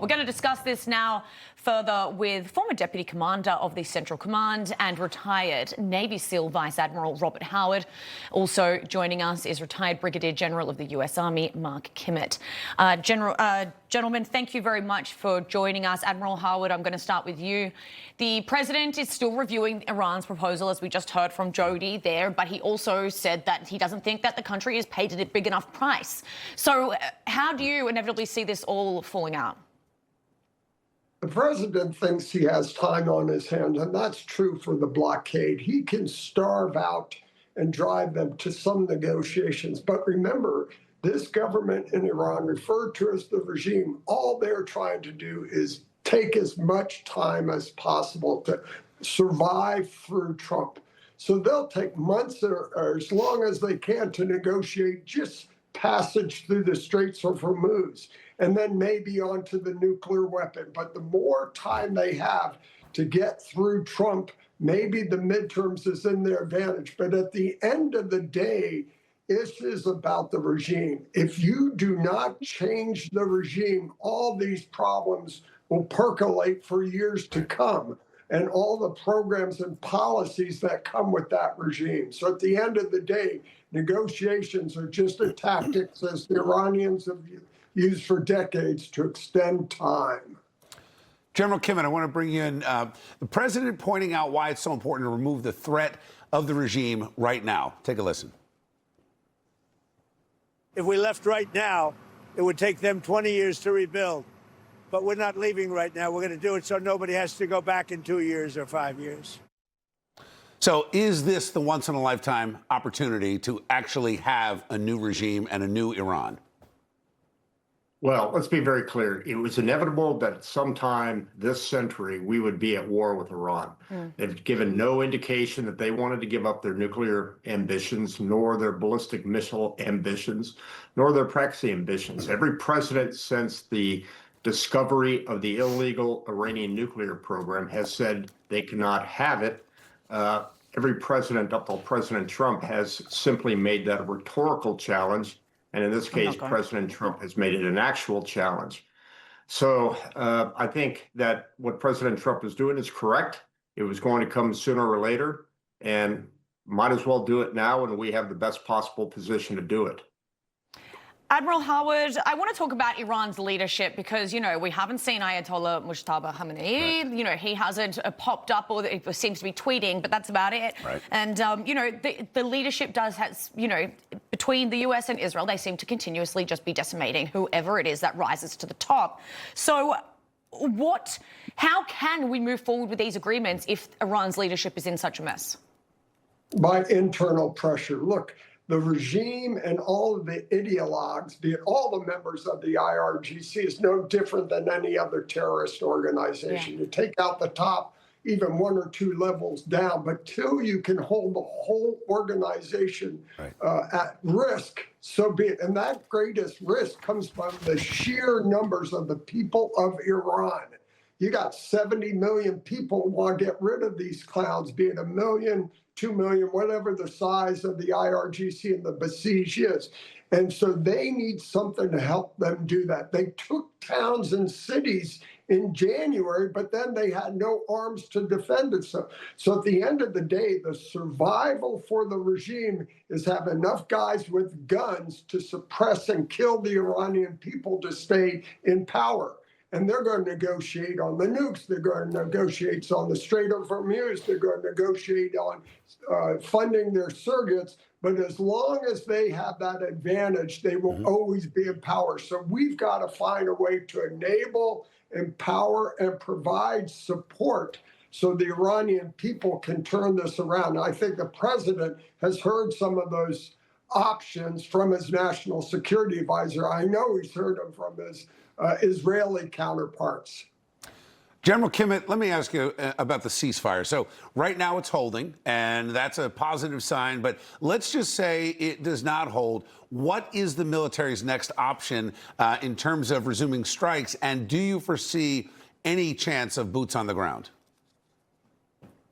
We're going to discuss this now further with former Deputy Commander of the Central Command and retired Navy SEAL Vice Admiral Robert Harward. Also joining us is retired Brigadier General of the U.S. Army, Mark Kimmett. Gentlemen, thank you very much for joining us. Admiral Harward, I'm going to start with you. The president is still reviewing Iran's proposal, as we just heard from Jody there, but he also said that he doesn't think that the country is paid a big enough price. So how do you inevitably see this all falling out? The president thinks he has time on his hands, and that's true for the blockade. He can starve out and drive them to some negotiations. But remember, this government in Iran, referred to as the regime, all they're trying to do is take as much time as possible to survive through Trump. So they'll take months or as long as they can to negotiate just passage through the Straits of Hormuz, and then maybe onto the nuclear weapon. But the more time they have to get through Trump, maybe the midterms is in their advantage. But at the end of the day, this is about the regime. If you do not change the regime, all these problems will percolate for years to come, and all the programs and policies that come with that regime. So at the end of the day, negotiations are just a tactic, as the Iranians have used for decades, to extend time. General Kimmett, I want to bring you in. The president pointing out why it's so important to remove the threat of the regime right now. Take a listen. If we left right now, it would take them 20 years to rebuild. But we're not leaving right now. We're going to do it so nobody has to go back in 2 years or 5 years. So is this the once-in-a-lifetime opportunity to actually have a new regime and a new Iran? Well, let's be very clear. It was inevitable that sometime this century we would be at war with Iran. They've given no indication that they wanted to give up their nuclear ambitions, nor their ballistic missile ambitions, nor their proxy ambitions. Every president since the discovery of the illegal Iranian nuclear program has said they cannot have it. Every president up till President Trump has simply made that a rhetorical challenge. And in this case, President Trump has made it an actual challenge. So I think that what President Trump is doing is correct. It was going to come sooner or later, and might as well do it now when we have the best possible position to do it. Admiral Harward, I want to talk about Iran's leadership because, you know, we haven't seen Ayatollah Mujtaba Khamenei. Right. You know, he hasn't popped up or it seems to be tweeting, but that's about it. Right. And, you know, the leadership has, you know, between the U.S. and Israel, they seem to continuously just be decimating whoever it is that rises to the top. So how can we move forward with these agreements if Iran's leadership is in such a mess? By internal pressure. Look, the regime and all of the ideologues, be it all the members of the IRGC, is no different than any other terrorist organization. Yeah. You take out the top, even 1 or 2 levels down, but till you can hold the whole organization at risk, so be it. And that greatest risk comes from the sheer numbers of the people of Iran. You got 70 million people who want to get rid of these clowns, be it 1 million, 2 million, whatever the size of the IRGC and the Basij is. And so they need something to help them do that. They took towns and cities in January, but then they had no arms to defend itself. So at the end of the day, the survival for the regime is have enough guys with guns to suppress and kill the Iranian people to stay in power. And they're going to negotiate on the nukes. They're going to negotiate on the Strait of Hormuz. They're going to negotiate on funding their surrogates. But as long as they have that advantage, they will always be in power. So we've got to find a way to enable, empower, and provide support so the Iranian people can turn this around. I think the president has heard some of those options from his national security advisor. I know he's heard them from his Israeli counterparts. General Kimmett, let me ask you about the ceasefire. So right now it's holding, and that's a positive sign. But let's just say it does not hold. What is the military's next option in terms of resuming strikes? And do you foresee any chance of boots on the ground?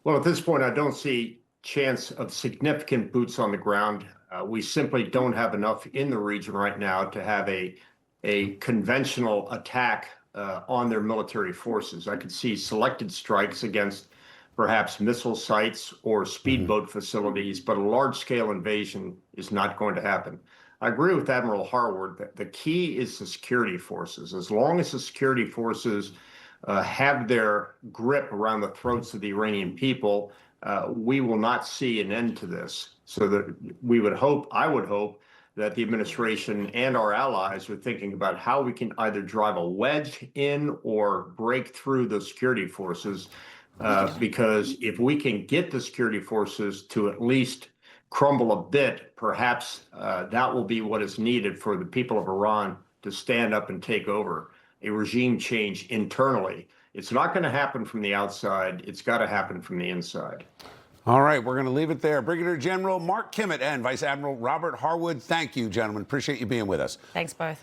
Well, at this point, I don't see chance of significant boots on the ground. We simply don't have enough in the region right now to have a conventional attack on their military forces. I could see selected strikes against perhaps missile sites or speedboat facilities, but a large-scale invasion is not going to happen. I agree with Admiral Harward that the key is the security forces. As long as the security forces have their grip around the throats of the Iranian people, we will not see an end to this. So that I would hope that the administration and our allies are thinking about how we can either drive a wedge in or break through the security forces. Because if we can get the security forces to at least crumble a bit, perhaps that will be what is needed for the people of Iran to stand up and take over a regime change internally. It's not going to happen from the outside. It's got to happen from the inside. All right, we're going to leave it there. Brigadier General Mark Kimmitt and Vice Admiral Robert Harwood, thank you, gentlemen. Appreciate you being with us. Thanks both.